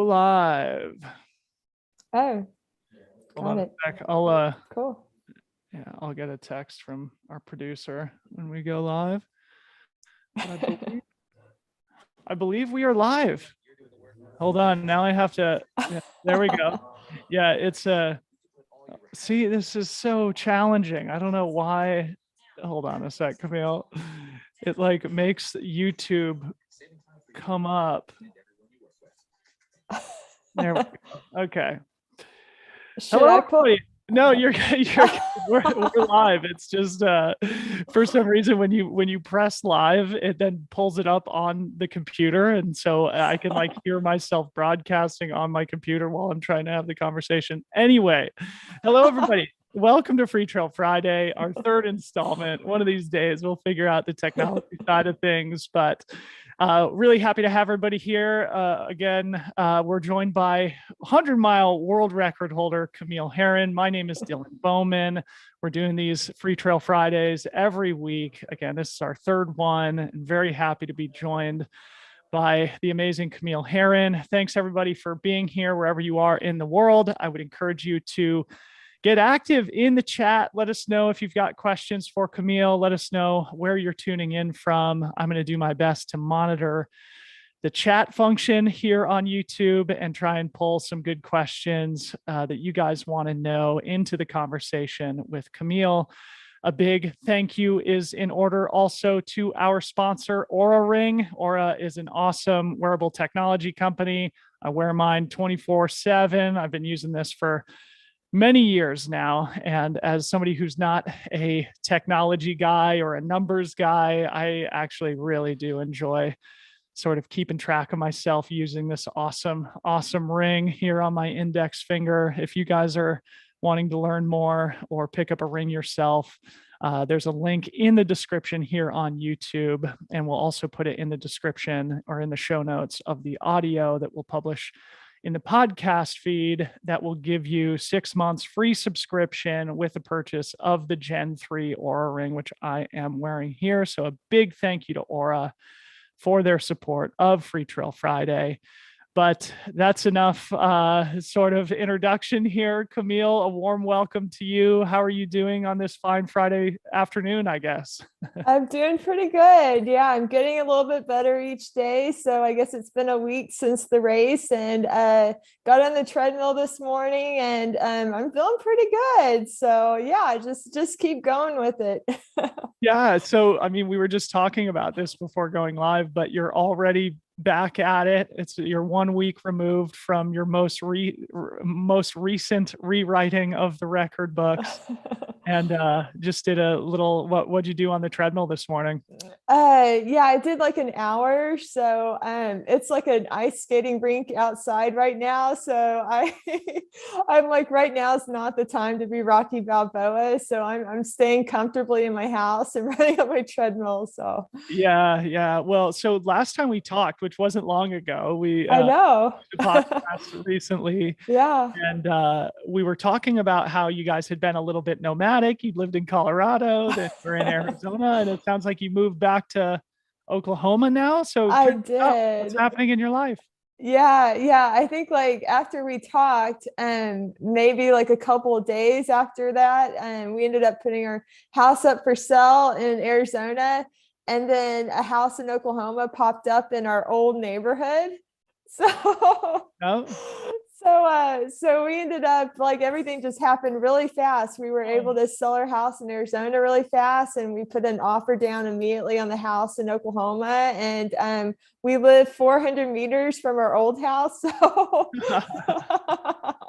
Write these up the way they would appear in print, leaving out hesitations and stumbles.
live. Oh, Hold got on it. a sec. I'll Cool. I'll get a text from our producer when we go live. But I believe we are live. Hold on. Now I have to. Yeah, there we go. Yeah, it's see, this is so challenging. I don't know why. Hold on a sec, Camille. It like makes YouTube come up. There we go. Okay. Should Hello, I put? everybody. No, we're live. It's just for some reason when you press live, it then pulls it up on the computer, and so I can like hear myself broadcasting on my computer while I'm trying to have the conversation. Anyway, hello everybody. Welcome to Freetrail Friday, our third installment. One of these days we'll figure out the technology side of things, but really happy to have everybody here. Again, we're joined by 100-mile world record holder Camille Herron. My name is Dylan Bowman. We're doing these Freetrail Fridays every week. Again, this is our third one, and very happy to be joined by the amazing Camille Herron. Thanks everybody for being here wherever you are in the world. I would encourage you to get active in the chat. Let us know if you've got questions for Camille. Let us know where you're tuning in from. I'm going to do my best to monitor the chat function here on YouTube and try and pull some good questions that you guys want to know into the conversation with Camille. A big thank you is in order also to our sponsor, Oura Ring. Oura is an awesome wearable technology company. I wear mine 24/7. I've been using this for many years now. And as somebody who's not a technology guy or a numbers guy, I actually really do enjoy sort of keeping track of myself using this awesome ring here on my index finger. If you guys are wanting to learn more or pick up a ring yourself, there's a link in the description here on YouTube, and we'll also put it in the description or in the show notes of the audio that we'll publish in the podcast feed. That will give you 6 months free subscription with the purchase of the Gen 3 Oura Ring, which I am wearing here. So a big thank you to Oura for their support of Freetrail Friday. But that's enough sort of introduction here. Camille, a warm welcome to you. How are you doing on this fine Friday afternoon, I guess? I'm doing pretty good. Yeah, I'm getting a little bit better each day. So I guess it's been a week since the race, and got on the treadmill this morning, and I'm feeling pretty good. So yeah, just keep going with it. Yeah. So, I mean, we were just talking about this before going live, but you're already back at it. You're 1 week removed from your most recent rewriting of the record books, and just did a little. What'd you do on the treadmill this morning? Yeah, I did like an hour. So it's like an ice skating rink outside right now. So I'm like, right now is not the time to be Rocky Balboa. So I'm staying comfortably in my house and running on my treadmill. So Yeah. Well, so last time we talked, which wasn't long ago, we I know. the podcast recently, Yeah. and we were talking about how you guys had been a little bit nomadic. You'd lived in Colorado, then you're in Arizona, and it sounds like you moved back to Oklahoma now. So I what's did. happening in your life? Yeah. I think like after we talked, and maybe like a couple of days after that, and we ended up putting our house up for sale in Arizona, and then a house in Oklahoma popped up in our old neighborhood. So No. so we ended up, like, everything just happened really fast. We were able to sell our house in Arizona really fast, and we put an offer down immediately on the house in Oklahoma, and we live 400 meters from our old house. So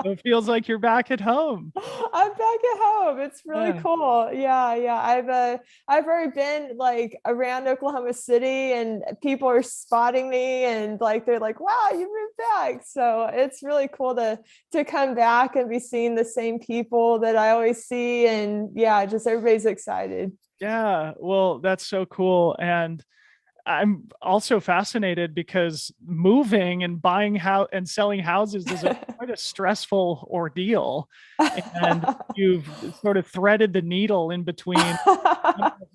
It feels like you're back at home. I'm back at home. It's really cool. Yeah. I've already been like around Oklahoma City, and people are spotting me, and like they're like, "Wow, you moved back!" So it's really cool to come back and be seeing the same people that I always see, and yeah, just everybody's excited. Yeah, well, that's so cool. And I'm also fascinated because moving and buying and selling houses is quite a stressful ordeal. And you've sort of threaded the needle in between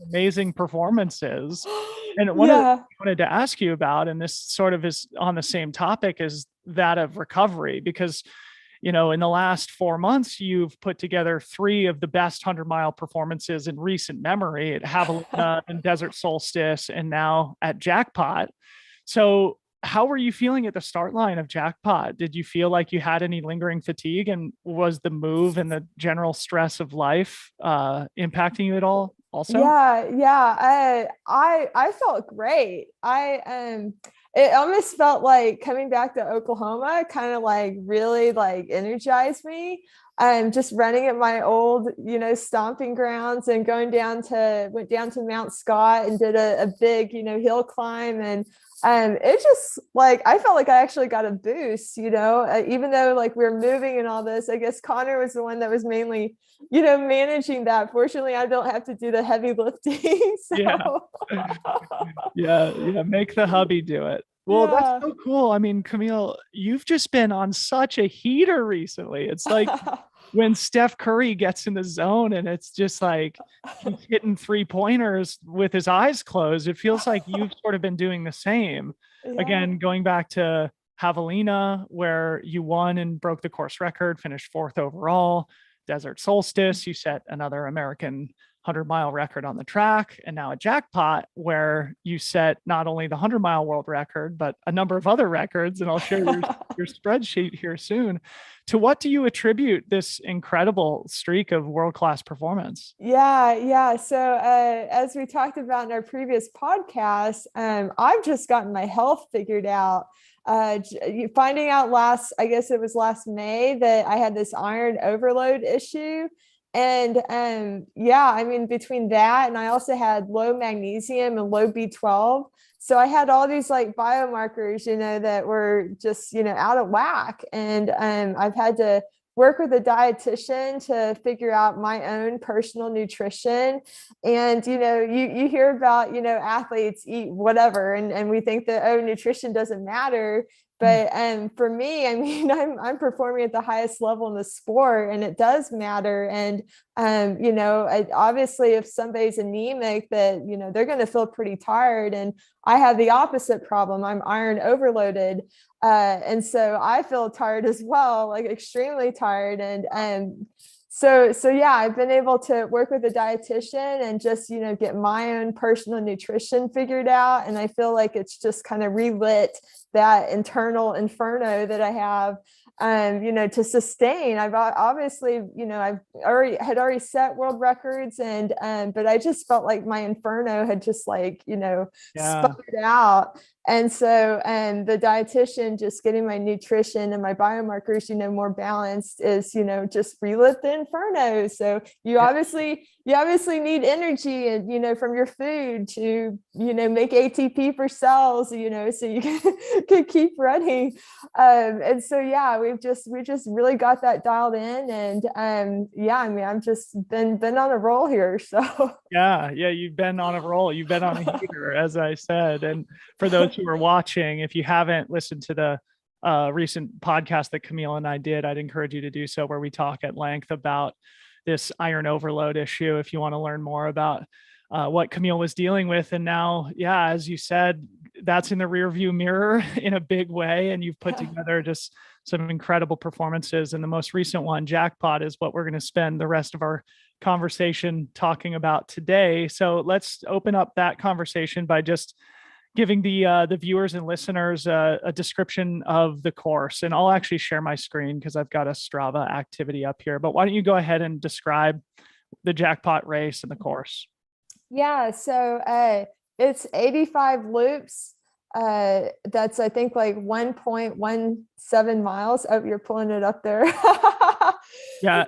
amazing performances. And one of the things I wanted to ask you about, and this sort of is on the same topic, is that of recovery, because in the last 4 months, you've put together 3 of the best 100-mile performances in recent memory at Javelina and Desert Solstice, and now at Jackpot. So how were you feeling at the start line of Jackpot? Did you feel like you had any lingering fatigue, and was the move and the general stress of life impacting you at all also? I felt great. It almost felt like coming back to Oklahoma kind of like really like energized me. Just running at my old, stomping grounds, and went down to Mount Scott and did a big, hill climb. And it just like, I felt like I actually got a boost, even though like we're moving and all this. I guess Connor was the one that was mainly, managing that. Fortunately, I don't have to do the heavy lifting. So. Yeah. Make the hubby do it. Well, that's so cool. I mean, Camille, you've just been on such a heater recently. It's like when Steph Curry gets in the zone and it's just like he's hitting 3-pointers with his eyes closed. It feels like you've sort of been doing the same. Again, going back to Javelina, where you won and broke the course record, finished 4th overall. Desert Solstice, you set another American 100-mile record on the track. And now a Jackpot, where you set not only the 100-mile world record, but a number of other records. And I'll share your spreadsheet here soon. To what do you attribute this incredible streak of world-class performance? Yeah. So as we talked about in our previous podcast, I've just gotten my health figured out. Finding out last May that I had this iron overload issue. And I mean, between that and I also had low magnesium and low B12. So I had all these like biomarkers, that were just, out of whack. And I've had to work with a dietitian to figure out my own personal nutrition. And, you hear about, athletes eat whatever, and we think that, oh, nutrition doesn't matter. But for me, I mean, I'm performing at the highest level in the sport, and it does matter. And obviously, if somebody's anemic, that they're going to feel pretty tired. And I have the opposite problem. I'm iron overloaded, and so I feel tired as well, like extremely tired. And so yeah, I've been able to work with a dietitian and just, get my own personal nutrition figured out. And I feel like it's just kind of relit that internal inferno that I have, to sustain. I've obviously, I've already set world records, but I just felt like my inferno had just like, sputtered out. And so, the dietitian just getting my nutrition and my biomarkers, more balanced is, just relit the inferno. So you obviously need energy and, from your food to, make ATP for cells, so you can keep running. And so, yeah, we just really got that dialed in. And, I mean, I've just been on a roll here. So yeah, you've been on a roll. You've been on a heater, as I said. And for those who are watching, if you haven't listened to the recent podcast that Camille and I did, I'd encourage you to do so, where we talk at length about this iron overload issue, if you want to learn more about what Camille was dealing with. And now, as you said, that's in the rearview mirror in a big way. And you've put together just some incredible performances. And the most recent one, Jackpot, is what we're going to spend the rest of our conversation talking about today. So let's open up that conversation by just giving the viewers and listeners a description of the course. And I'll actually share my screen because I've got a Strava activity up here. But why don't you go ahead and describe the Jackpot race and the course? Yeah, so it's 85 loops. That's, I think, like 1.17 miles. Oh, you're pulling it up there. Yeah,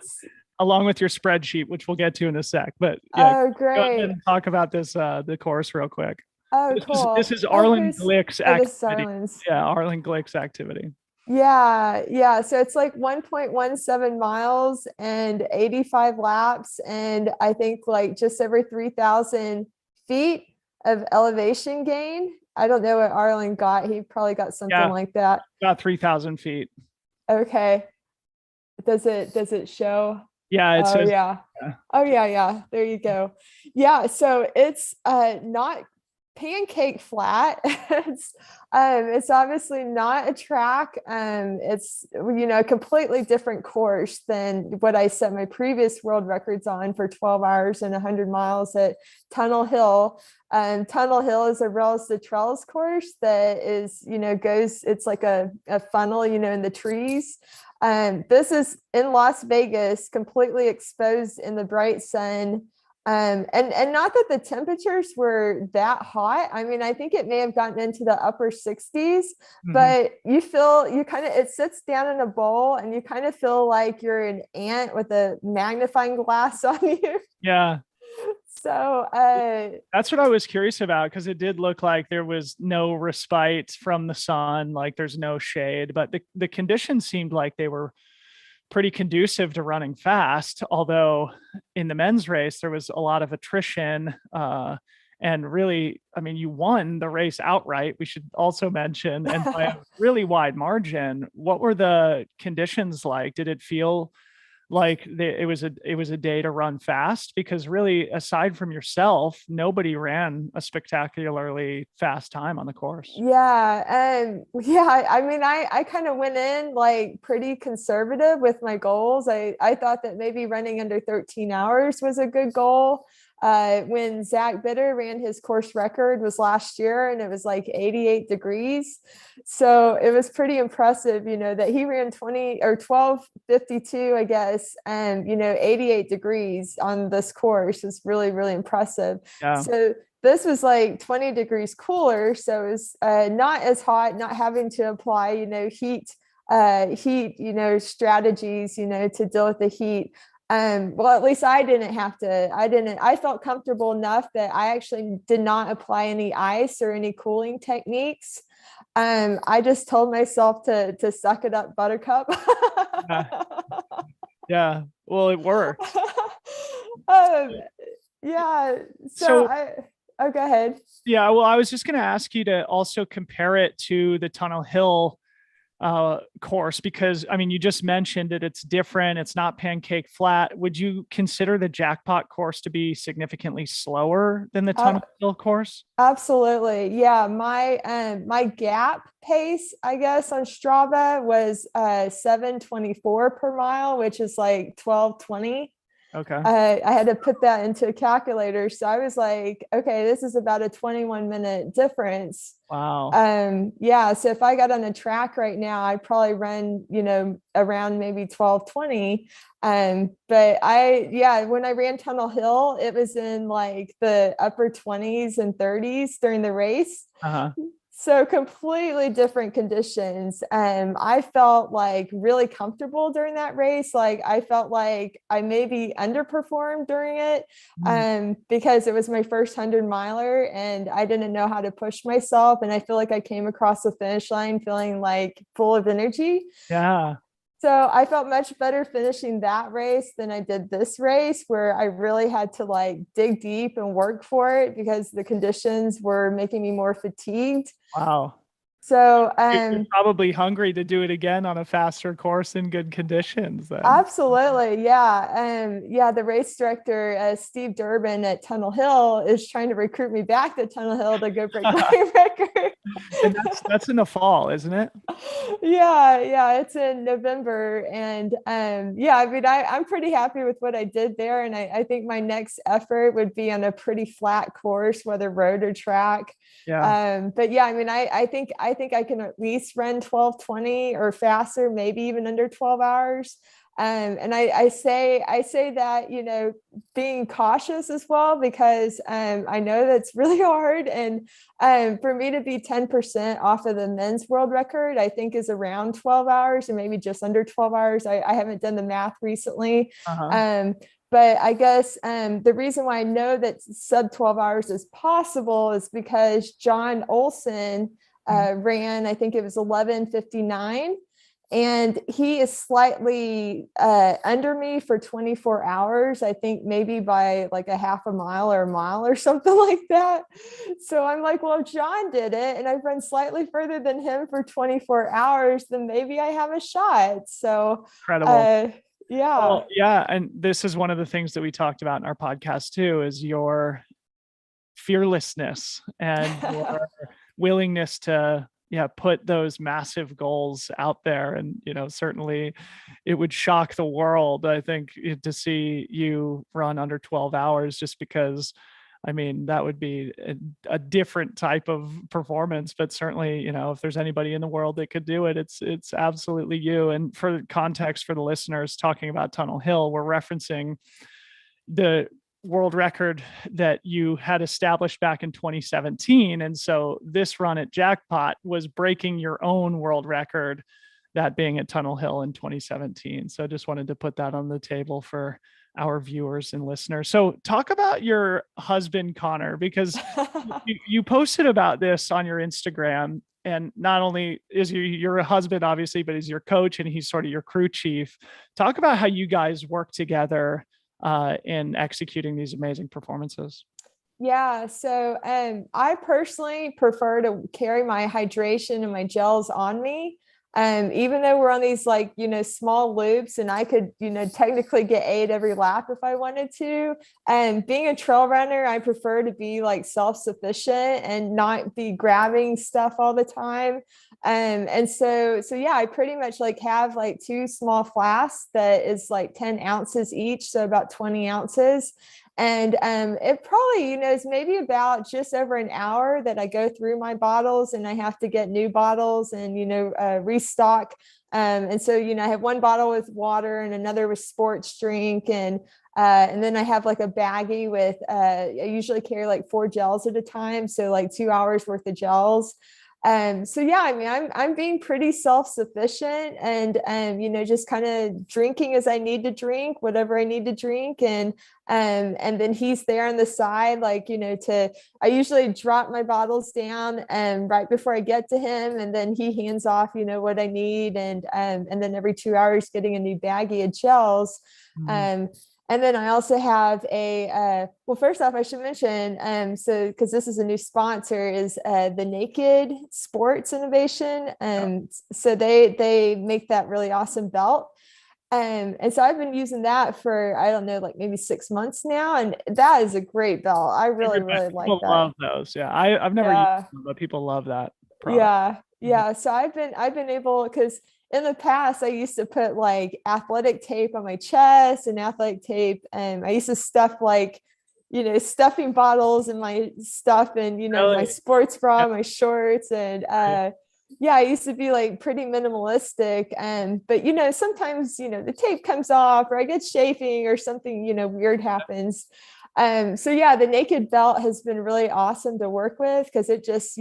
along with your spreadsheet, which we'll get to in a sec. But oh, great. Go ahead and talk about this, the course real quick. Oh, cool. This is Arlen Glick's activity. Yeah, Arlen Glick's activity. Yeah. So it's like 1.17 miles and 85 laps. And I think like just over 3,000 feet. of elevation gain. I don't know what Arlen got. He probably got something like that. About 3,000 feet. Okay. Does it show? Yeah, it says, yeah. Oh yeah. There you go. Yeah. So it's not pancake flat. It's obviously not a track. It's, a completely different course than what I set my previous world records on for 12 hours and 100 miles at Tunnel Hill. Tunnel Hill is a rails to trails course that is, it's like a funnel, in the trees. This is in Las Vegas, completely exposed in the bright sun. And not that the temperatures were that hot. I mean, I think it may have gotten into the upper 60s, but you it sits down in a bowl and you kind of feel like you're an ant with a magnifying glass on you. Yeah. So that's what I was curious about, because it did look like there was no respite from the sun, like there's no shade, but the conditions seemed like they were pretty conducive to running fast. Although in the men's race, there was a lot of attrition. And really, I mean, you won the race outright, we should also mention, and by a really wide margin. What were the conditions like? Did it feel like it was a day to run fast? Because really, aside from yourself, nobody ran a spectacularly fast time on the course. Yeah. I mean, I kind of went in like pretty conservative with my goals. I thought that maybe running under 13 hours was a good goal. When Zach Bitter ran his course record was last year, and it was like 88 degrees. So it was pretty impressive, that he ran 12:52, I guess, and 88 degrees on this course is really, really impressive. Yeah. So this was like 20 degrees cooler. So it was not as hot, not having to apply, heat, strategies, to deal with the heat. Well, at least I didn't have to. I felt comfortable enough that I actually did not apply any ice or any cooling techniques. I just told myself to suck it up, buttercup. Yeah. Well, it worked. Yeah. So go ahead. Yeah. Well, I was just going to ask you to also compare it to the Tunnel Hill course, because I mean, you just mentioned that it's different. It's not pancake flat. Would you consider the Jackpot course to be significantly slower than the Tunnel Hill course? Absolutely. Yeah. My gap pace, I guess, on Strava was 7:24 per mile, which is like 12:20. Okay. I had to put that into a calculator. So I was like, okay, this is about a 21-minute difference. Wow. Yeah. So if I got on a track right now, I'd probably run, around maybe 12:20. But when I ran Tunnel Hill, it was in like the upper 20s and 30s during the race. So completely different conditions. I felt like really comfortable during that race. Like I felt like I maybe underperformed during it because it was my first 100-miler and I didn't know how to push myself. And I feel like I came across the finish line feeling like full of energy. Yeah. So I felt much better finishing that race than I did this race, where I really had to like dig deep and work for it because the conditions were making me more fatigued. Wow. So you're probably hungry to do it again on a faster course in good conditions then. Absolutely. Yeah. The race director, Steve Durbin at Tunnel Hill, is trying to recruit me back to Tunnel Hill to go break my record. And that's in the fall, isn't it? Yeah. It's in November. And I mean, I'm pretty happy with what I did there. And I think my next effort would be on a pretty flat course, whether road or track. Yeah. But yeah, I mean, I think I can at least run 12:20 or faster, maybe even under 12 hours. And I say that, being cautious as well, because I know that's really hard. And for me to be 10% off of the men's world record, I think is around 12 hours or maybe just under 12 hours. I haven't done the math recently. But I guess the reason why I know that sub 12 hours is possible is because John Olson ran, I think it was 11:59. And he is slightly under me for 24 hours, I think maybe by like a half a mile or a mile or something like that. So I'm like, well, if John did it and I've run slightly further than him for 24 hours, then maybe I have a shot. So Incredible. yeah. Well, yeah. And this is one of the things that we talked about in our podcast too, is your fearlessness and your willingness to put those massive goals out there. And certainly it would shock the world, I think, to see you run under 12 hours, just because I mean that would be a different type of performance. But certainly, if there's anybody in the world that could do it, it's absolutely you. And for context for the listeners, talking about Tunnel Hill, we're referencing the world record that you had established back in 2017. And so this run at Jackpot was breaking your own world record, that being at Tunnel Hill in 2017. So I just wanted to put that on the table for our viewers and listeners. So talk about your husband, Connor, because you posted about this on your Instagram. And not only is you're a husband, obviously, but he's your coach and he's sort of your crew chief. Talk about how you guys work together in executing these amazing performances. Yeah, so I personally prefer to carry my hydration and my gels on me. Even though we're on these like, small loops and I could, technically get 8 every lap if I wanted to. And being a trail runner, I prefer to be like self-sufficient and not be grabbing stuff all the time. And so yeah, I pretty much like have like 2 small flasks that is like 10 ounces each. So about 20 ounces. And it probably, is maybe about just over an hour that I go through my bottles and I have to get new bottles and, restock. And so, I have 1 bottle with water and another with sports drink. And then I have like a baggie with, I usually carry like 4 gels at a time. So like 2 hours worth of gels. So yeah, I mean, I'm being pretty self-sufficient and, just kind of drinking as I need to drink, whatever I need to drink. And then he's there on the side, like, I usually drop my bottles down and right before I get to him, and then he hands off, what I need. And then every 2 hours getting a new baggie of gels. Mm-hmm. And then I also have well, first off, I should mention, so because this is a new sponsor, is the Naked Sports Innovation. So they make that really awesome belt. And so I've been using that for, I don't know, like maybe 6 months now. And that is a great belt. I really like that. People love those. Yeah. I've never used them, but people love that product. Yeah. So I've been able, because in the past, I used to put like athletic tape on my chest and athletic tape. And I used to stuff like, stuffing bottles and my stuff and, my sports bra, my shorts. And yeah, I used to be like pretty minimalistic. But, sometimes, the tape comes off or I get chafing or something, weird happens. So yeah, the Naked belt has been really awesome to work with because it just,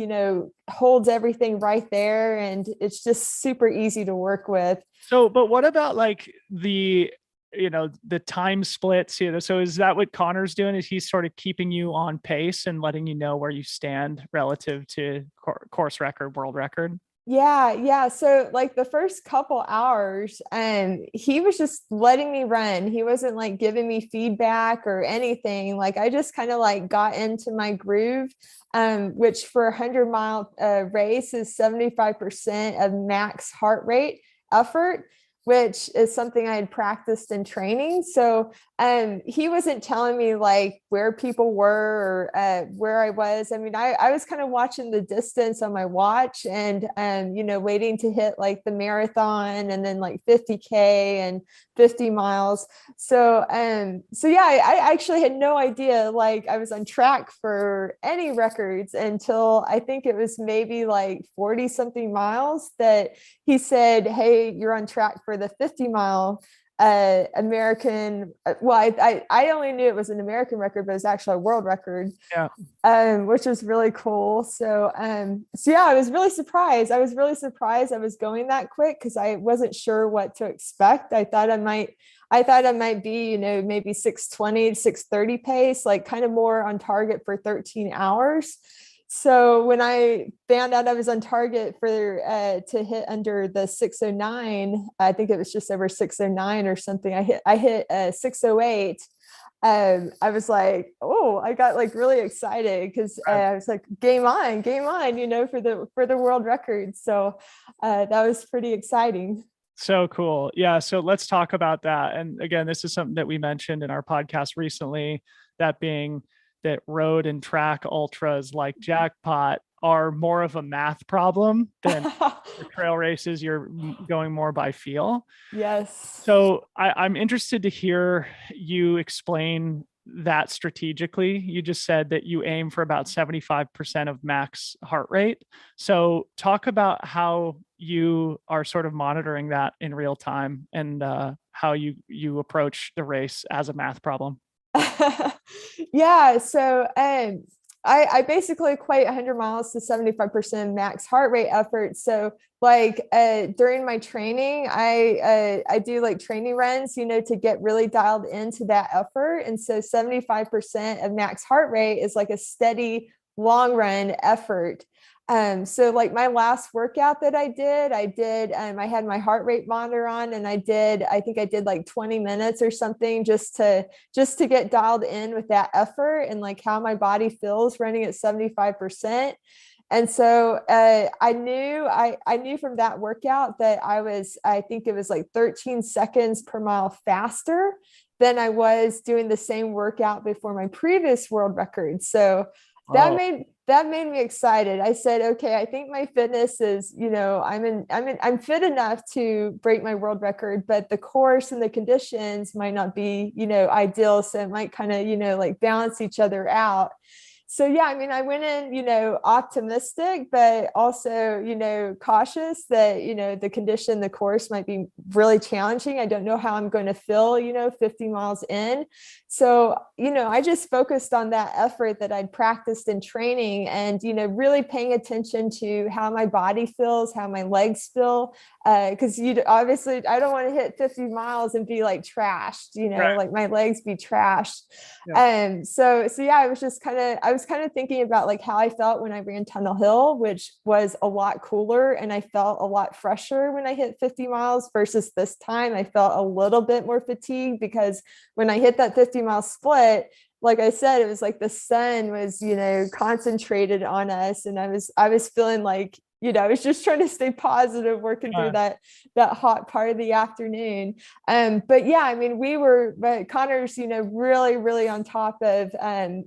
holds everything right there and it's just super easy to work with. So, but what about like the time splits, so is that what Connor's doing? Is he sort of keeping you on pace and letting you know where you stand relative to course record, world record? Yeah. So like the first couple hours, he was just letting me run. He wasn't like giving me feedback or anything. Like I just kind of like got into my groove, which for a 100-mile race is 75% of max heart rate effort, which is something I had practiced in training. So he wasn't telling me like where people were or where I was. I mean, I was kind of watching the distance on my watch and, waiting to hit like the marathon and then like 50K and 50 miles. So yeah, I actually had no idea like I was on track for any records until I think it was maybe like 40 something miles that he said, "Hey, you're on track for the 50-mile American." Well, I only knew it was an American record, but it's actually a world record. Yeah. Which was really cool. So yeah, I was really surprised. I was going that quick because I wasn't sure what to expect. I thought I might be, maybe 6:20, 6:30 pace, like kind of more on target for 13 hours. So when I found out I was on target for to hit under the 609, I think it was just over 609 or something. I hit 608. I was like, oh, I got like really excited because I was like, game on, for the world record. So that was pretty exciting. So cool. Yeah. So let's talk about that. And again, this is something that we mentioned in our podcast recently, that being that road and track ultras like Jackpot are more of a math problem than trail races. You're going more by feel. Yes. So I'm interested to hear you explain that strategically. You just said that you aim for about 75% of max heart rate. So talk about how you are sort of monitoring that in real time, and how you approach the race as a math problem. Yeah. So I basically equate 100 miles to 75% max heart rate effort. So like during my training, I do like training runs, to get really dialed into that effort. And so 75% of max heart rate is like a steady long run effort. So like my last workout that I had my heart rate monitor on, and I think I did like 20 minutes or something just to get dialed in with that effort and like how my body feels running at 75%. And so I knew from that workout that I think it was like 13 seconds per mile faster than I was doing the same workout before my previous world record. So that made me excited. I said, okay, I think my fitness is, I'm fit enough to break my world record, but the course and the conditions might not be, ideal. So it might kind of, like balance each other out. So yeah, I mean, I went in, optimistic, but also, cautious that, the course might be really challenging. I don't know how I'm going to feel, 50 miles in. So, I just focused on that effort that I'd practiced in training and, really paying attention to how my body feels, how my legs feel. Because obviously I don't want to hit 50 miles and be like trashed, Right. like my legs be trashed. Yeah. So yeah, I was kind of thinking about like how I felt when I ran Tunnel Hill, which was a lot cooler, and I felt a lot fresher when I hit 50 miles versus this time I felt a little bit more fatigued because when I hit that 50-mile split, like I said, it was like the sun was, concentrated on us, and I was feeling like, I was just trying to stay positive, working through that hot part of the afternoon. But yeah, I mean, but Connor's, really, really on top of,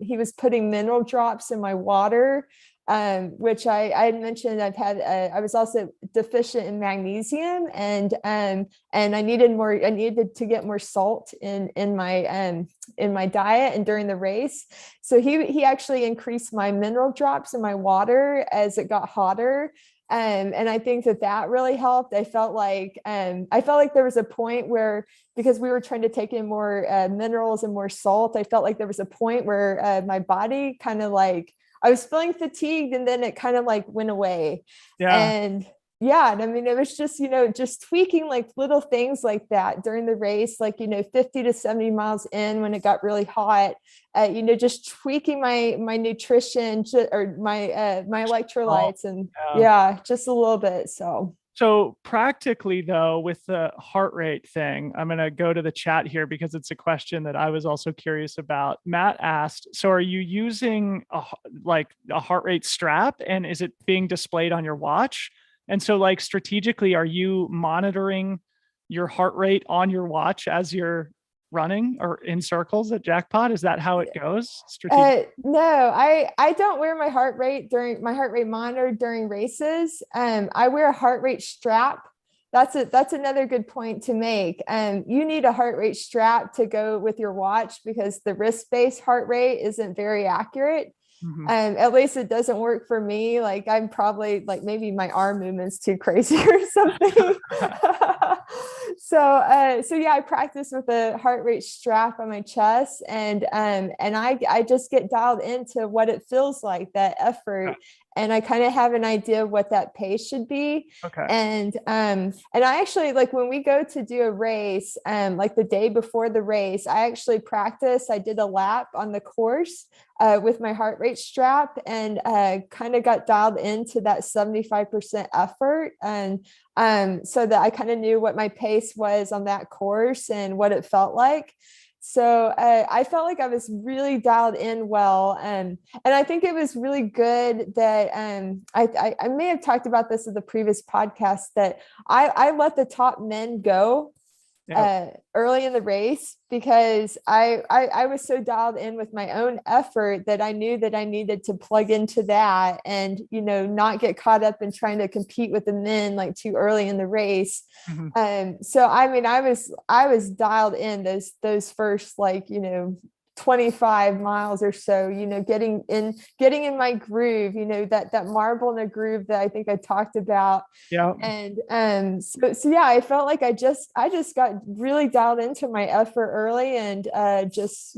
he was putting mineral drops in my water, which I had mentioned. I was also deficient in magnesium, and I needed to get more salt in my diet and during the race. So he actually increased my mineral drops in my water as it got hotter. And I think that really helped. I felt like there was a point where, because we were trying to take in more minerals and more salt, I felt like there was a point where my body kind of like, I was feeling fatigued, and then it kind of like went away. Yeah. And yeah, and I mean, it was just, just tweaking like little things like that during the race, like, 50 to 70 miles in when it got really hot, just tweaking my nutrition or my electrolytes, and yeah, just a little bit. So practically though, with the heart rate thing, I'm going to go to the chat here because it's a question that I was also curious about. Matt asked, so are you using a heart rate strap, and is it being displayed on your watch? And so like strategically, are you monitoring your heart rate on your watch as you're running or in circles at Jackpot? Is that how it goes? No, I don't wear my heart rate monitor during races. I wear a heart rate strap. That's another good point to make. You need a heart rate strap to go with your watch because the wrist-based heart rate isn't very accurate. Mm-hmm. At least it doesn't work for me. Like I'm probably like maybe my arm movement's too crazy or something. So yeah, I practice with a heart rate strap on my chest, and I just get dialed into what it feels like, that effort. and I kind of have an idea of what that pace should be. Okay. And I actually, like, when we go to do a race, like the day before the race, I actually practice. I did a lap on the course with my heart rate strap, and kind of got dialed into that 75% effort. And so that I kind of knew what my pace was on that course and what it felt like. So I felt like I was really dialed in well. And I think it was really good that I may have talked about this in the previous podcast, that I let the top men go early in the race, because I was so dialed in with my own effort that I knew that I needed to plug into that, and, you know, not get caught up in trying to compete with the men like too early in the race. So I mean, I was dialed in those first, like, you know, 25 miles or so, you know, getting in my groove, you know, that marble in a groove that I think I talked about. Yeah. And so yeah, I felt like I just got really dialed into my effort early, and just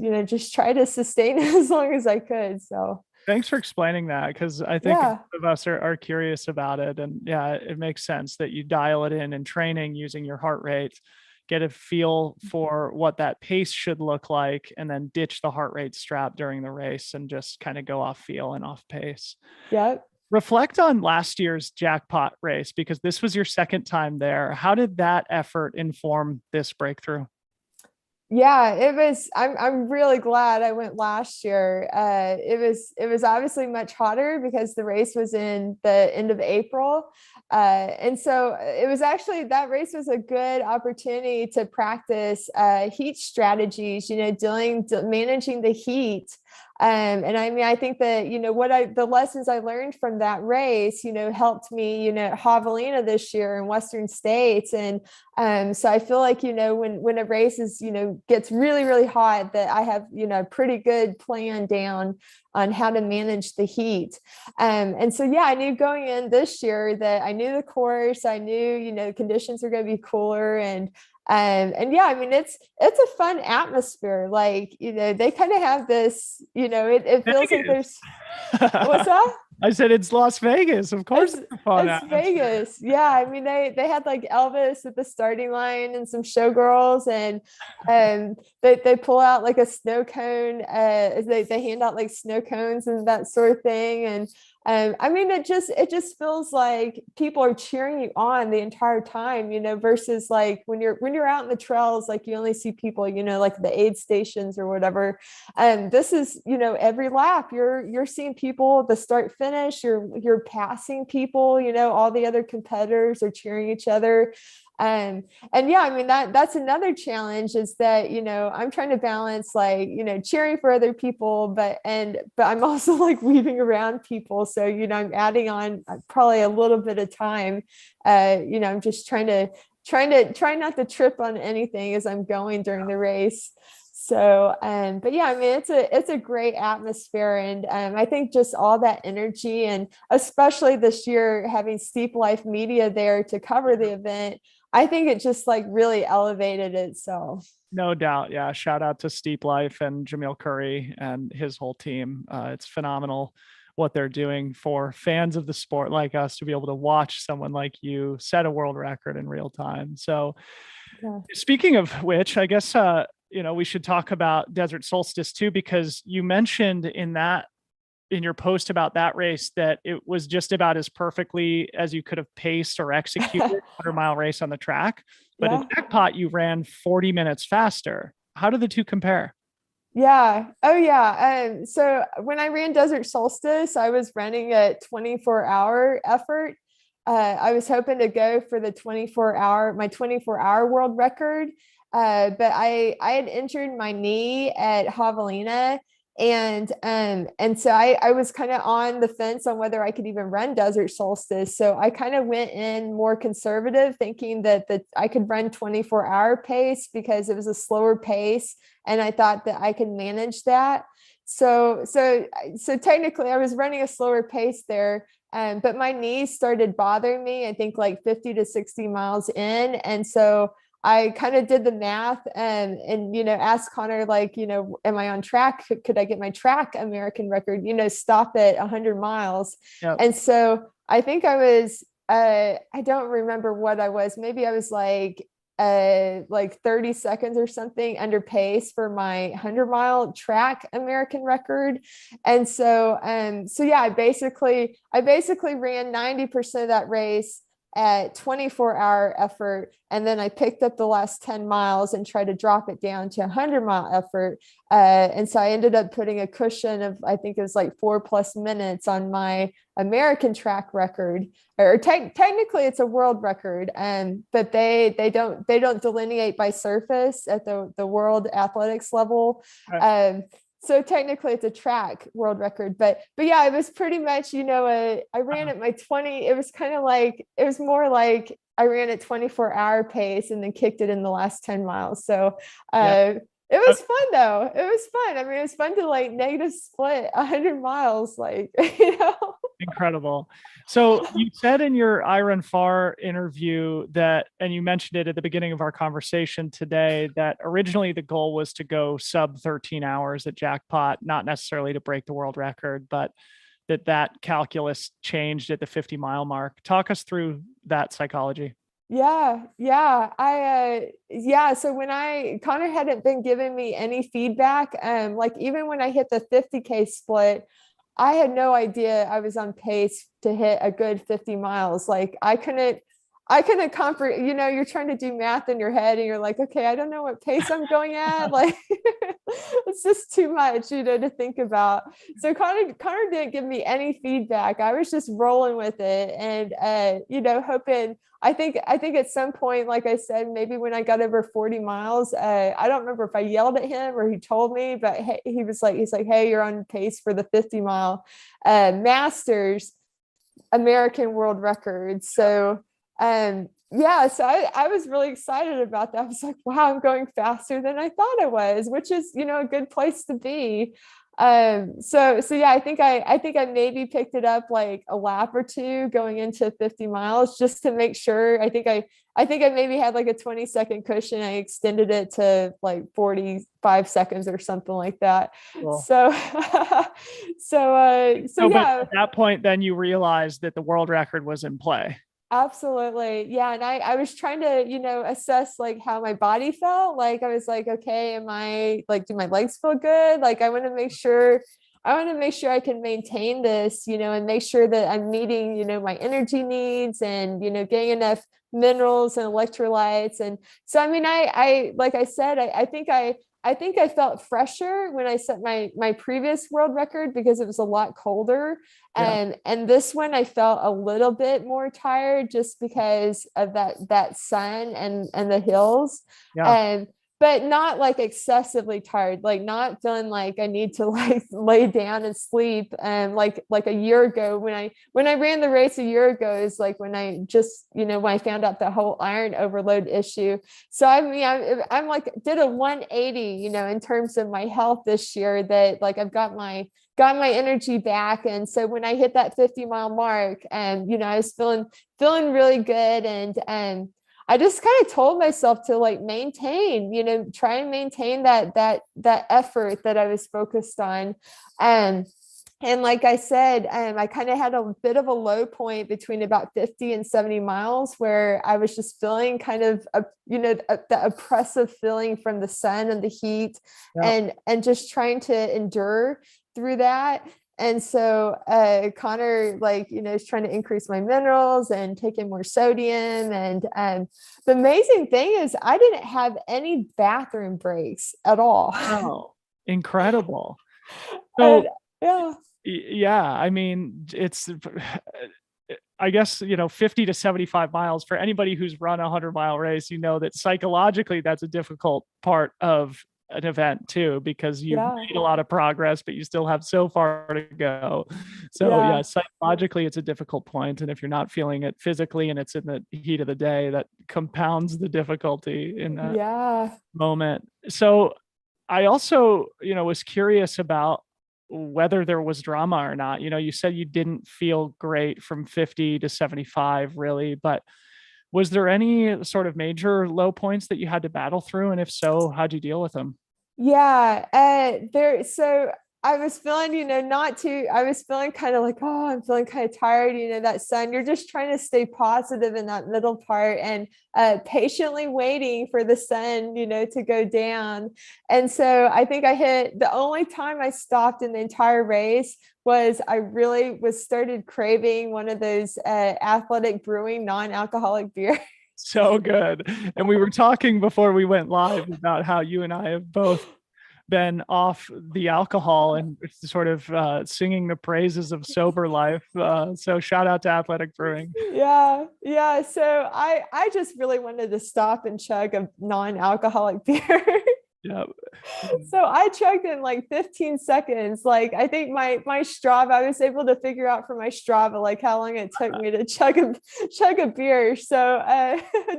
try to sustain it as long as I could. So thanks for explaining that, because I think a lot of us are curious about it. And yeah, it makes sense that you dial it in training using your heart rate, get a feel for what that pace should look like, and then ditch the heart rate strap during the race and just kind of go off feel and off pace. Yep. Reflect on last year's Jackpot race, because this was your second time there. How did that effort inform this breakthrough? Yeah, it was. I'm really glad I went last year. It was obviously much hotter because the race was in the end of April, and so it was actually, that race was a good opportunity to practice heat strategies. You know, managing the heat. And I mean, I think that, you know, the lessons I learned from that race, you know, helped me, you know, at Javelina this year in Western States. And so I feel like, you know, when a race is, you know, gets really, really hot, that I have, you know, a pretty good plan down on how to manage the heat. And so, yeah, I knew going in this year that I knew the course, I knew, you know, conditions are going to be cooler, and yeah, I mean, it's a fun atmosphere. Like, you know, they kind of have this, you know, it feels like there's, what's that? I said, it's Las Vegas. Of course, it's Vegas. Yeah. I mean, they had like Elvis at the starting line and some showgirls, and they pull out like a snow cone. They hand out like snow cones and that sort of thing. And I mean, it just feels like people are cheering you on the entire time, you know, versus like when you're out in the trails, like you only see people, you know, like the aid stations or whatever. And this is, you know, every lap you're seeing people, the start finish, you're passing people, you know, all the other competitors are cheering each other. And yeah, I mean, that's another challenge, is that, you know, I'm trying to balance, like, you know, cheering for other people, but I'm also like weaving around people. So, you know, I'm adding on probably a little bit of time. You know, I'm just trying not to trip on anything as I'm going during the race. So, but yeah, I mean, it's a great atmosphere. And I think just all that energy, and especially this year having Steep Life Media there to cover the event, I think it just like really elevated it. So no doubt. Yeah. Shout out to Steep Life and Jamil Curry and his whole team. It's phenomenal what they're doing for fans of the sport like us to be able to watch someone like you set a world record in real time. So yeah. Speaking of which, I guess, you know, we should talk about Desert Solstice too, because you mentioned in your post about that race that it was just about as perfectly as you could have paced or executed a 100-mile race on the track. But at Jackpot, you ran 40 minutes faster. How do the two compare? Yeah. Oh, yeah. So when I ran Desert Solstice, I was running a 24-hour effort. I was hoping to go for the 24-hour world record. But I had injured my knee at Javelina. And so I was kind of on the fence on whether I could even run Desert Solstice. So I kind of went in more conservative, thinking that I could run 24-hour pace because it was a slower pace. And I thought that I could manage that. So technically I was running a slower pace there. But my knees started bothering me, I think like 50 to 60 miles in. And so I kind of did the math and, asked Connor, like, am I on track? Could I get my track American record, stop at 100 miles? Yep. And so I think I was, I don't remember what I was. Maybe I was like 30 seconds or something under pace for my 100-mile track American record. And so yeah, I basically ran 90% of that race at 24-hour effort. And then I picked up the last 10 miles and tried to drop it down to 100-mile effort. And so I ended up putting a cushion of, I think it was like 4+ minutes on my American track record, or technically it's a world record. But they don't delineate by surface at the world athletics level. Right. So technically it's a track world record, but yeah, it was pretty much, I ran at my 20. It was kind of like, it was more like I ran at 24-hour pace and then kicked it in the last 10 miles. So it was fun though. It was fun. I mean, it was fun to like negative split 100 miles, like, Incredible. So you said in your Iron Far interview that, and you mentioned it at the beginning of our conversation today, that originally the goal was to go sub 13 hours at Jackpot, not necessarily to break the world record, but that calculus changed at the 50-mile mark. Talk us through that psychology. Yeah. So when Connor hadn't been giving me any feedback, like even when I hit the 50K split, I had no idea I was on pace to hit a good 50 miles. Like I couldn't comprehend, you're trying to do math in your head and you're like, okay, I don't know what pace I'm going at. Like it's just too much, to think about. So Connor didn't give me any feedback. I was just rolling with it and, hoping, I think at some point, like I said, maybe when I got over 40 miles, I don't remember if I yelled at him or he told me, but he's like, hey, you're on pace for the 50-mile Masters American world record. So, so I was really excited about that. I was like, wow, I'm going faster than I thought I was, which is, a good place to be. So yeah, I think I maybe picked it up like a lap or two going into 50 miles just to make sure. I think I maybe had like a 20-second cushion. I extended it to like 45 seconds or something like that. Cool. So But yeah. at that point, then you realized that the world record was in play. Absolutely. Yeah. And I was trying to, assess like how my body felt. Like I was like, okay, do my legs feel good? Like I want to make sure I can maintain this, and make sure that I'm meeting, my energy needs and, getting enough minerals and electrolytes. And so, I mean, like I said, I think I felt fresher when I set my previous world record because it was a lot colder. Yeah. And this one I felt a little bit more tired just because of that sun and the hills. Yeah. But not like excessively tired, like not feeling like I need to like lay down and sleep. And like a year ago when I ran the race a year ago is like when I just, when I found out the whole iron overload issue. So I mean, I'm like did a 180, in terms of my health this year, that like I've got my energy back. And so when I hit that 50-mile mark and, I was feeling really good. And I just kind of told myself to like maintain, try and maintain that effort that I was focused on. And like I said, I kind of had a bit of a low point between about 50 and 70 miles where I was just feeling kind of, the oppressive feeling from the sun and the heat. Yeah. And just trying to endure through that. And so Connor, is trying to increase my minerals and take in more sodium. And the amazing thing is I didn't have any bathroom breaks at all. Oh, incredible. So, yeah. I mean, it's, I guess, 50 to 75 miles for anybody who's run a 100-mile race, that psychologically that's a difficult part of an event too, because you've made a lot of progress, but you still have so far to go. So psychologically it's a difficult point. And if you're not feeling it physically and it's in the heat of the day, that compounds the difficulty in that moment. So I also, was curious about whether there was drama or not. You said you didn't feel great from 50 to 75 really, but Was there any sort of major low points that you had to battle through? And if so, how'd you deal with them? Yeah, so I was feeling, I was feeling kind of like, oh, I'm feeling kind of tired, that sun. You're just trying to stay positive in that middle part and patiently waiting for the sun, to go down. And so I think I hit the only time I stopped in the entire race was I really was started craving one of those athletic brewing non-alcoholic beer. So good. And we were talking before we went live about how you and I have both been off the alcohol and sort of singing the praises of sober life. So shout out to Athletic Brewing. Yeah. So I just really wanted to stop and chug a non-alcoholic beer. Yeah. So I chugged in like 15 seconds. Like I think my Strava, I was able to figure out from my Strava like how long it took me to chug a beer. So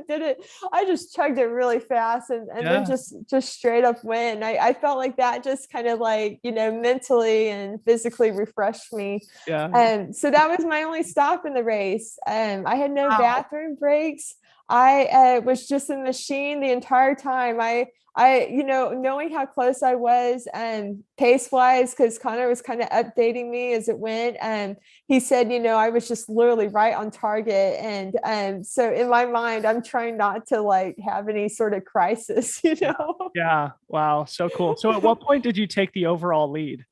did it. I just chugged it really fast and then just straight up win. I felt like that just kind of like, mentally and physically refreshed me. Yeah. So that was my only stop in the race. I had no bathroom breaks. I was just in the machine the entire time. Knowing how close I was pace wise, because Connor was kind of updating me as it went. And he said, I was just literally right on target. And so in my mind, I'm trying not to like have any sort of crisis, Yeah. Wow. So cool. So at what point did you take the overall lead?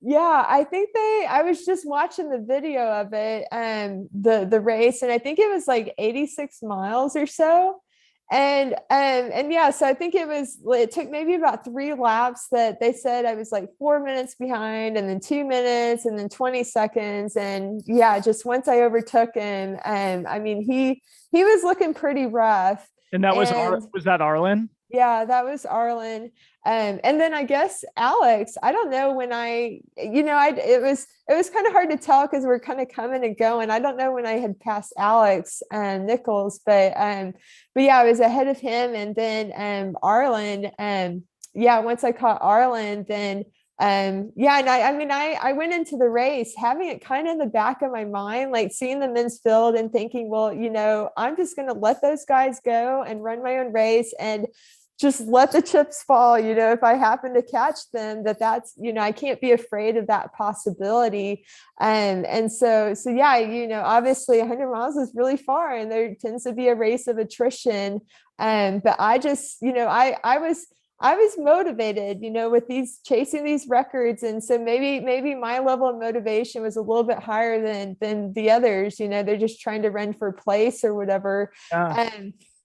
Yeah, I think I was just watching the video of it, the race, and I think it was like 86 miles or so. And yeah, so I think it took maybe about 3 laps that they said I was like 4 minutes behind, and then 2 minutes, and then 20 seconds. And yeah, just once I overtook him, I mean, he was looking pretty rough. And that was that Arlen? Yeah, that was Arlen. And then I guess Alex, I don't know when it was kind of hard to tell because we're kind of coming and going. I don't know when I had passed Alex and Nichols, but yeah, I was ahead of him. And then Arlen, yeah, once I caught Arlen, then yeah, and I went into the race having it kind of in the back of my mind, like seeing the men's field and thinking, well, I'm just going to let those guys go and run my own race and just let the chips fall. If I happen to catch them, that's, I can't be afraid of that possibility. And so yeah, obviously 100 miles is really far and there tends to be a race of attrition. But I just, I was motivated, with chasing these records. And so maybe my level of motivation was a little bit higher than the others, they're just trying to run for place or whatever.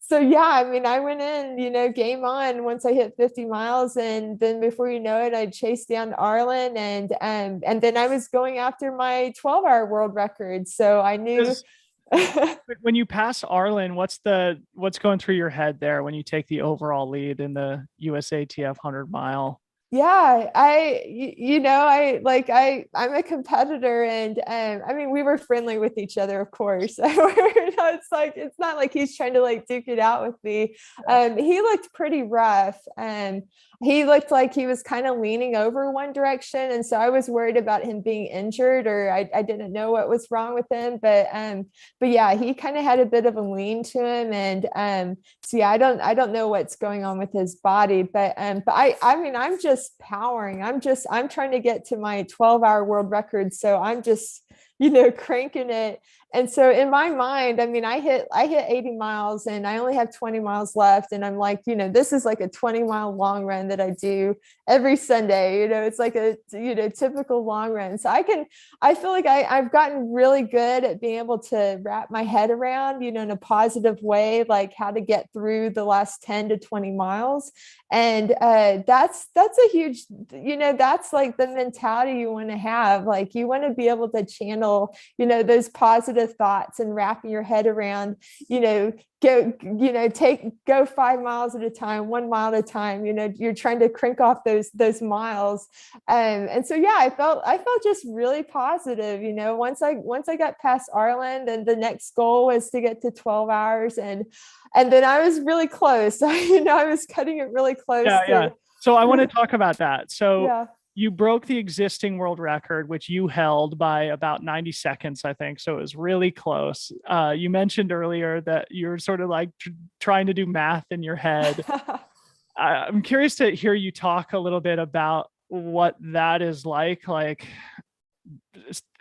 So yeah, I mean, I went in, game on once I hit 50 miles. And then before you know it, I chased down Arlen and then I was going after my 12-hour world record. So I knew. When you pass Arlen, what's going through your head there when you take the overall lead in the USATF 100-mile? Yeah, I'm a competitor and I mean, we were friendly with each other, of course. It's not like he's trying to like duke it out with me. He looked pretty rough and he looked like he was kind of leaning over one direction. And so I was worried about him being injured or I didn't know what was wrong with him. But yeah, he kind of had a bit of a lean to him. And so yeah, I don't know what's going on with his body, but I mean, I'm just powering. I'm trying to get to my 12-hour world record. So I'm just, cranking it. And so in my mind, I mean, I hit 80 miles and I only have 20 miles left. And I'm like, this is like a 20-mile long run that I do every Sunday. It's like a, typical long run. So I feel like I've gotten really good at being able to wrap my head around, in a positive way, like how to get through the last 10 to 20 miles. And that's a huge, that's like the mentality you want to have. Like you want to be able to channel, those positive thoughts and wrapping your head around, go 5 miles at a time, 1 mile at a time, you're trying to crank off those miles. And so, yeah, I felt just really positive, once I got past Arlen, then the next goal was to get to 12 hours. And then I was really close. I was cutting it really close. Yeah. So I want to talk about that. So you broke the existing world record, which you held by about 90 seconds, I think. So it was really close. You mentioned earlier that you're sort of like trying to do math in your head. I'm curious to hear you talk a little bit about what that is like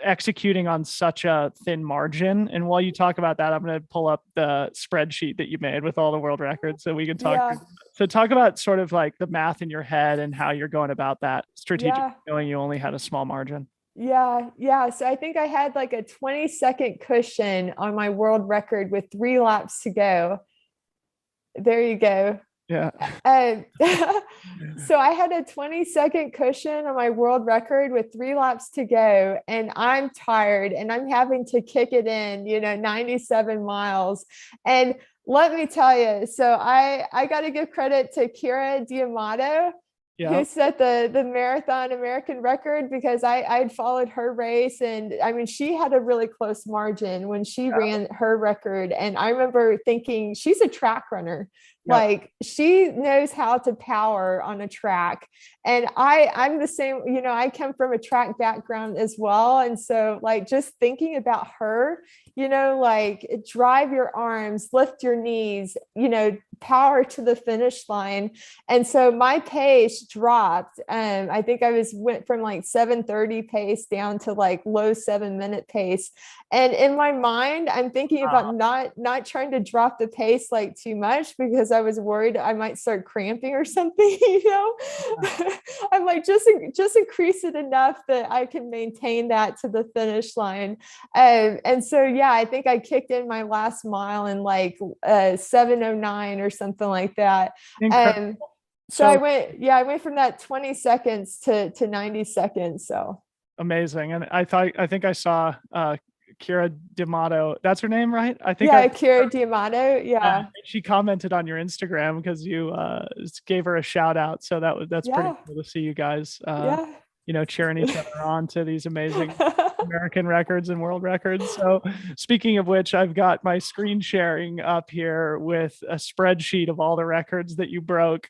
executing on such a thin margin. And while you talk about that, I'm going to pull up the spreadsheet that you made with all the world records so we can talk. Yeah. So talk about sort of like the math in your head and how you're going about that strategic, Yeah. knowing you only had a small margin. Yeah. Yeah. So I think I had like a 20-second cushion on my world record with 3 laps to go. There you go. Yeah. So I had a 20-second cushion on my world record with 3 laps to go, and I'm tired and I'm having to kick it in, 97 miles. And let me tell you, so I got to give credit to Kira Diamato, who set the marathon American record, because I'd followed her race, and I mean, she had a really close margin when she ran her record. And I remember thinking, she's a track runner. Like, she knows how to power on a track. And I'm the same, I come from a track background as well. And so like, just thinking about her, like, drive your arms, lift your knees, power to the finish line. And so my pace dropped. I think went from like 7:30 pace down to like low 7-minute pace. And in my mind, I'm thinking about not trying to drop the pace like too much, because I was worried I might start cramping or something, I'm like, just increase it enough that I can maintain that to the finish line. And so, yeah, I think I kicked in my last mile in like 7:09 or something like that. So I went from that 20 seconds to 90 seconds. So amazing. And I think I saw Kira D'Amato. That's her name, right? I think. Yeah, Kira D'Amato. Yeah. She commented on your Instagram because you gave her a shout out. So that's pretty cool to see you guys, cheering each other on to these amazing American records and world records. So speaking of which, I've got my screen sharing up here with a spreadsheet of all the records that you broke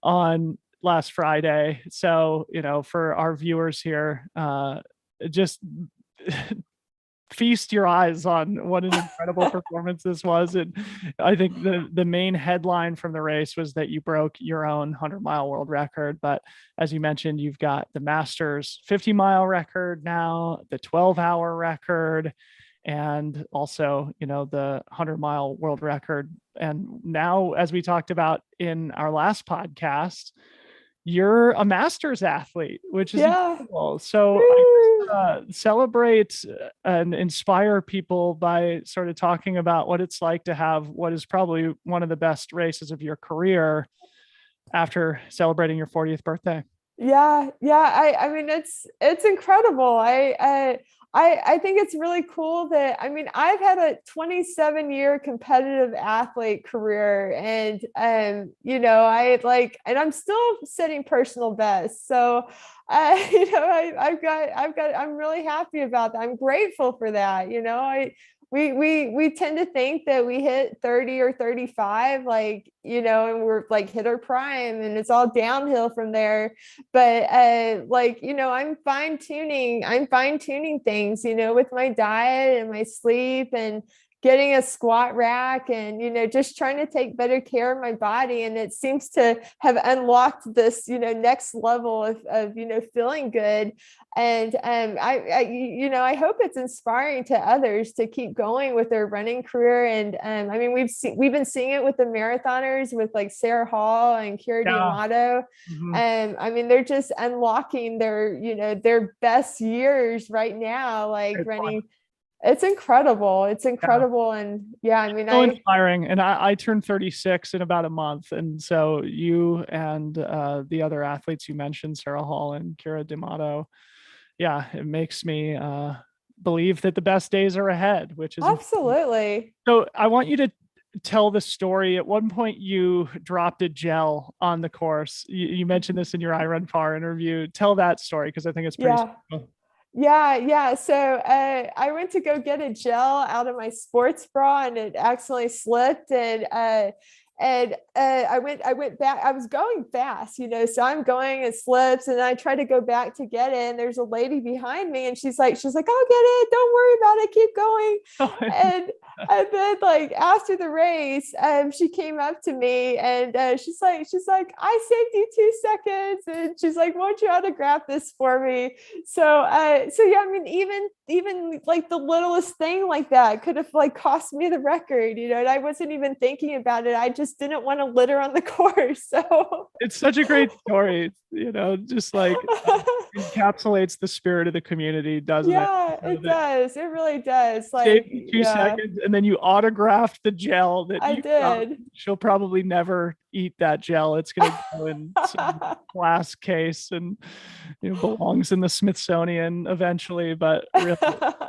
on last Friday. So, for our viewers here, just feast your eyes on what an incredible performance this was. And I think the main headline from the race was that you broke your own 100-mile world record. But as you mentioned, you've got the Masters 50-mile record now, the 12-hour record, and also, the 100-mile world record. And now, as we talked about in our last podcast, you're a Masters athlete, which is incredible. So celebrate and inspire people by sort of talking about what it's like to have what is probably one of the best races of your career after celebrating your 40th birthday. Yeah. I mean, it's incredible. I think it's really cool that, I mean, I've had a 27-year competitive athlete career, and and I'm still setting personal bests. So, I'm really happy about that. I'm grateful for that. We tend to think that we hit 30 or 35, and we're like hit our prime and it's all downhill from there. But I'm fine tuning things, with my diet and my sleep, and getting a squat rack, and, just trying to take better care of my body. And it seems to have unlocked this, next level of feeling good. And I hope it's inspiring to others to keep going with their running career. And I mean, we've been seeing it with the marathoners, with like Sarah Hall and Kira D'Amato. And I mean, they're just unlocking their best years right now, like running. It's incredible. And I mean, so inspiring. And I turned 36 in about a month. And so you and the other athletes you mentioned, Sarah Hall and Kira D'Amato, it makes me believe that the best days are ahead, which is absolutely. So I want you to tell the story. At one point you dropped a gel on the course. You mentioned this in your I Run Far interview. Tell that story, because I think it's pretty cool. Yeah. So I went to go get a gel out of my sports bra, and it accidentally slipped. And I went back. I was going fast, so I'm going, it slips, and I try to go back to get it. And there's a lady behind me, and she's like, I'll get it. Don't worry about it. Keep going. And then like after the race, she came up to me and she's like, I saved you 2 seconds. And she's like, won't you autograph this for me? So yeah, I mean, even like the littlest thing like that could have like cost me the record, and I wasn't even thinking about it. I just didn't want to litter on the course. So it's such a great story, just like encapsulates the spirit of the community, doesn't it? Yeah, it does. It really does. Like 2 seconds, and then you autographed the gel that I did. She'll probably never eat that gel. It's going to go in some glass case and belongs in the Smithsonian eventually. But really,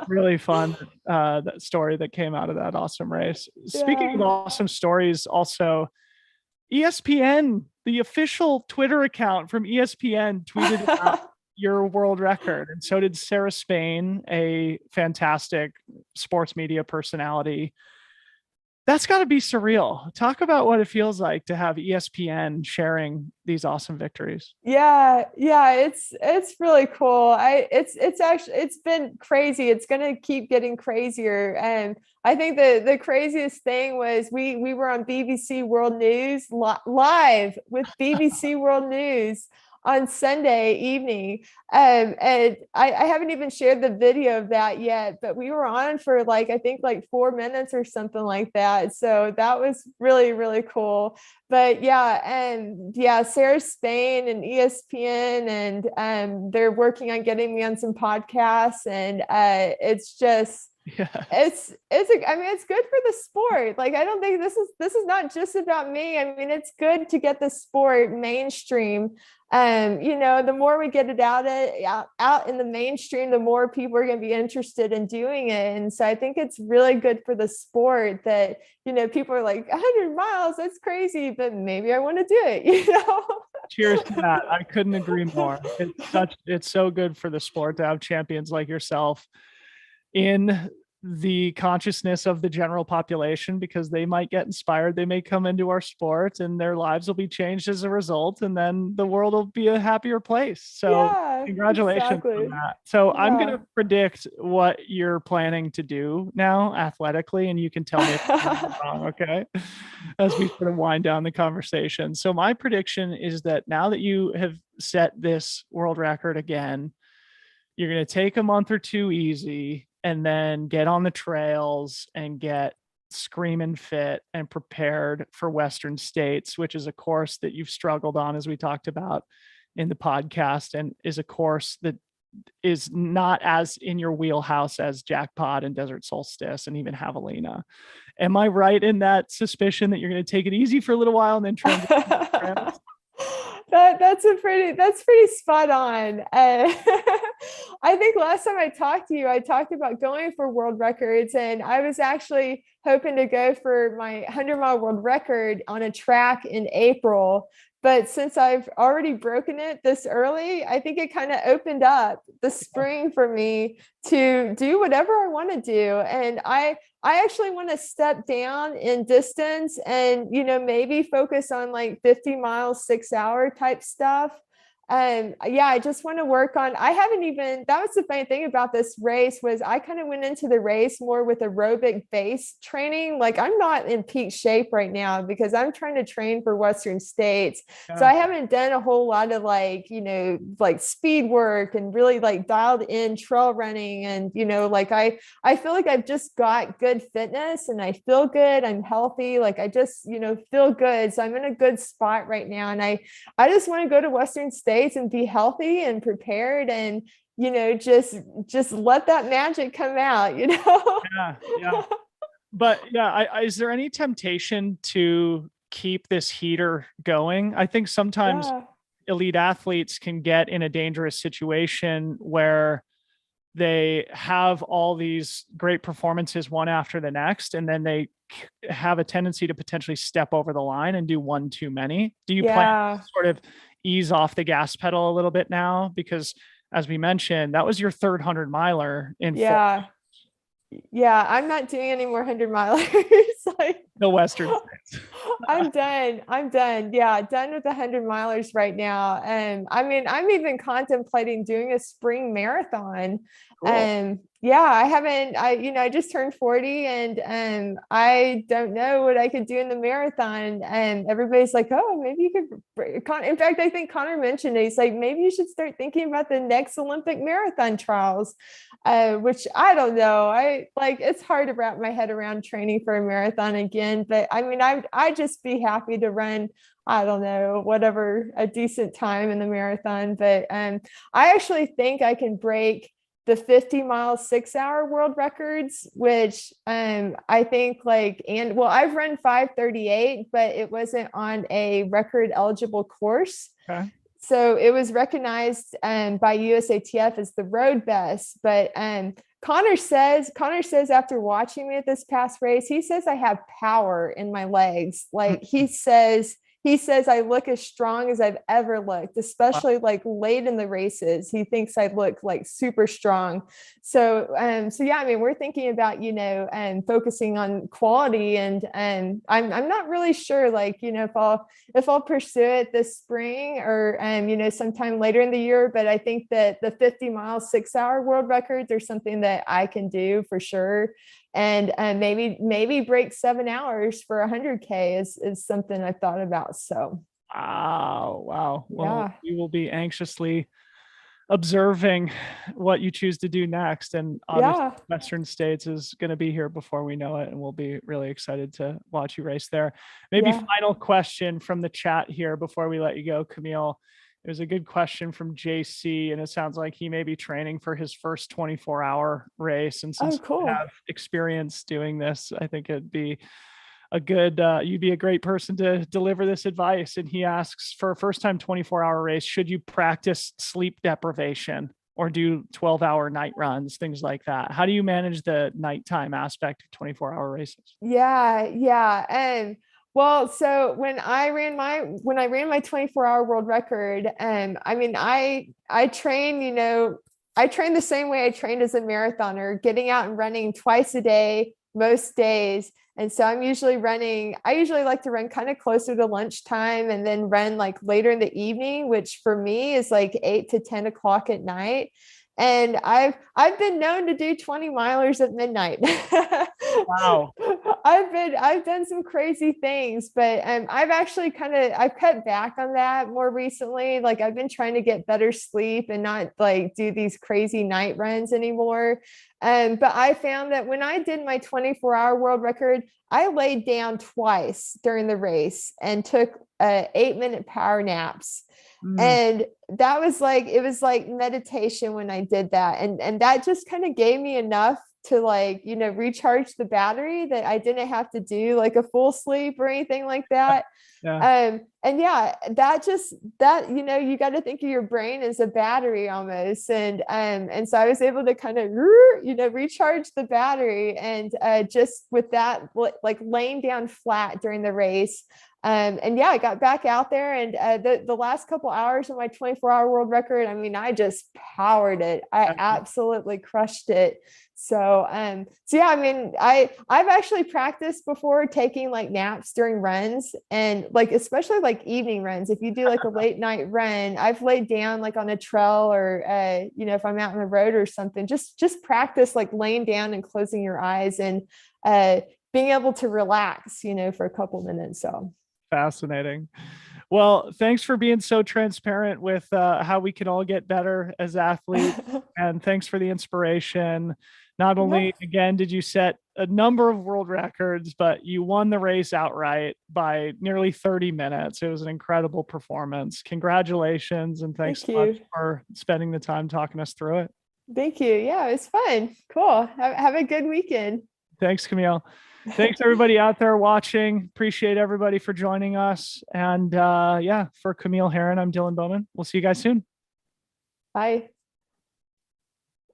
really fun that story that came out of that awesome race. Speaking of awesome stories, also ESPN, the official Twitter account from ESPN, tweeted out your world record, and so did Sarah Spain, a fantastic sports media personality. That's got to be surreal. Talk about what it feels like to have ESPN sharing these awesome victories. Yeah, it's really cool. It's been crazy. It's gonna keep getting crazier. And I think the craziest thing was we were on BBC World News live with BBC World News on Sunday evening. And I haven't even shared the video of that yet, but we were on for I think 4 minutes or something like that. So that was really, really cool. But Sarah Spain and ESPN, and they're working on getting me on some podcasts, and it's just, it's good for the sport. I don't think this is not just about me. I mean, it's good to get the sport mainstream. The more we get it out in the mainstream, the more people are going to be interested in doing it. And so I think it's really good for the sport that, people are like 100 miles, that's crazy, but maybe I want to do it, Cheers to that. I couldn't agree more. It's so good for the sport to have champions like yourself in the consciousness of the general population, because they might get inspired. They may come into our sport and their lives will be changed as a result, and then the world will be a happier place. So congratulations on that. So I'm going to predict what you're planning to do now athletically, and you can tell me if I'm wrong, okay? As we sort of wind down the conversation. So my prediction is that now that you have set this world record again, you're going to take a month or two easy, and then get on the trails and get screaming fit and prepared for Western States, which is a course that you've struggled on, as we talked about in the podcast, and is a course that is not as in your wheelhouse as Jackpot and Desert Solstice and even Javelina. Am I right in that suspicion that you're going to take it easy for a little while and then transition to trails? That's pretty spot on. I think last time I talked to you, I talked about going for world records, and I was actually hoping to go for my 100-mile world record on a track in April. But since I've already broken it this early, I think it kind of opened up the spring for me to do whatever I want to do. And I actually want to step down in distance and, maybe focus on 50 miles, 6-hour type stuff. I just want to work on, that was the funny thing about this race, was I kind of went into the race more with aerobic base training. I'm not in peak shape right now because I'm trying to train for Western States. Yeah. So I haven't done a whole lot of speed work and really dialed in trail running. And, I feel like I've just got good fitness and I feel good. I'm healthy. I just, feel good. So I'm in a good spot right now. And I just want to go to Western States and be healthy and prepared, and just let that magic come out. But is there any temptation to keep this heater going? I think sometimes elite athletes can get in a dangerous situation where they have all these great performances one after the next, and then they have a tendency to potentially step over the line and do one too many. Do you plan to sort of ease off the gas pedal a little bit now? Because as we mentioned, that was your third 100 miler in 4 months. Yeah, I'm not doing any more 100-milers. Like, The Western states. I'm done. I'm done. Yeah, done with the 100-milers right now. And I mean, I'm even contemplating doing a spring marathon. Cool. Yeah, I haven't, I just turned 40 and I don't know what I could do in the marathon. And everybody's like, oh, maybe you could. In fact, I think Connor mentioned it. He's like, maybe you should start thinking about the next Olympic marathon trials, which I don't know. It's hard to wrap my head around training for a marathon again. But I mean, I'd just be happy to run, I don't know, whatever, a decent time in the marathon. But I actually think I can break the 50-mile 6-hour world records, which I think I've run 5:38, but it wasn't on a record eligible course. Okay. So it was recognized by USATF as the road best. But Connor says after watching me at this past race, he says I have power in my legs. Like he says I look as strong as I've ever looked, especially like late in the races. He thinks I look like super strong. So yeah, I mean, we're thinking about, focusing on quality, and I'm not really sure, if I'll pursue it this spring or sometime later in the year. But I think that the 50-mile 6-hour world records are something that I can do for sure. And maybe break 7 hours for 100K is something I've thought about. So, wow. Well, yeah. we will be anxiously observing what you choose to do next. And obviously, Western States is going to be here before we know it, and we'll be really excited to watch you race there. Maybe final question from the chat here before we let you go, Camille. It was a good question from JC, and it sounds like he may be training for his first 24-hour race. And since you have experience doing this, I think it'd be a good, you'd be a great person to deliver this advice. And he asks, for a first-time 24-hour race, should you practice sleep deprivation or do 12-hour night runs, things like that? How do you manage the nighttime aspect of 24-hour races? Yeah. Well, so when I ran my 24-hour world record, I train, I train the same way I trained as a marathoner, getting out and running twice a day, most days. And so I usually like to run kind of closer to lunchtime and then run like later in the evening, which for me is like 8 to 10 o'clock at night. And I've been known to do 20-milers at midnight. Wow. I've done some crazy things, but I've cut back on that more recently. Like I've been trying to get better sleep and not like do these crazy night runs anymore. But I found that when I did my 24-hour world record, I laid down twice during the race and took 8-minute power naps. And that was it was like meditation when I did that. And that just kind of gave me enough to recharge the battery that I didn't have to do like a full sleep or anything like that. And yeah, that you got to think of your brain as a battery almost. And so I was able to kind of, recharge the battery, and just with that, like laying down flat during the race. And yeah, I got back out there, and the last couple hours of my 24-hour world record, I mean, I just powered it. I absolutely crushed it. So yeah, I mean, I've actually practiced before taking like naps during runs, and like, especially like evening runs. If you do like a late night run, I've laid down like on a trail or, if I'm out on the road or something, just practice like laying down and closing your eyes and being able to relax, for a couple minutes. So. Fascinating. Well, thanks for being so transparent with how we can all get better as athletes. And thanks for the inspiration. Not only, again, did you set a number of world records, but you won the race outright by nearly 30 minutes. It was an incredible performance. Congratulations. And thanks so much for spending the time talking us through it. Thank you. Yeah, it was fun. Cool. Have a good weekend. Thanks, Camille. Thanks everybody out there watching. Appreciate everybody for joining us. And for Camille Herron, I'm Dylan Bowman. We'll see you guys soon. Bye.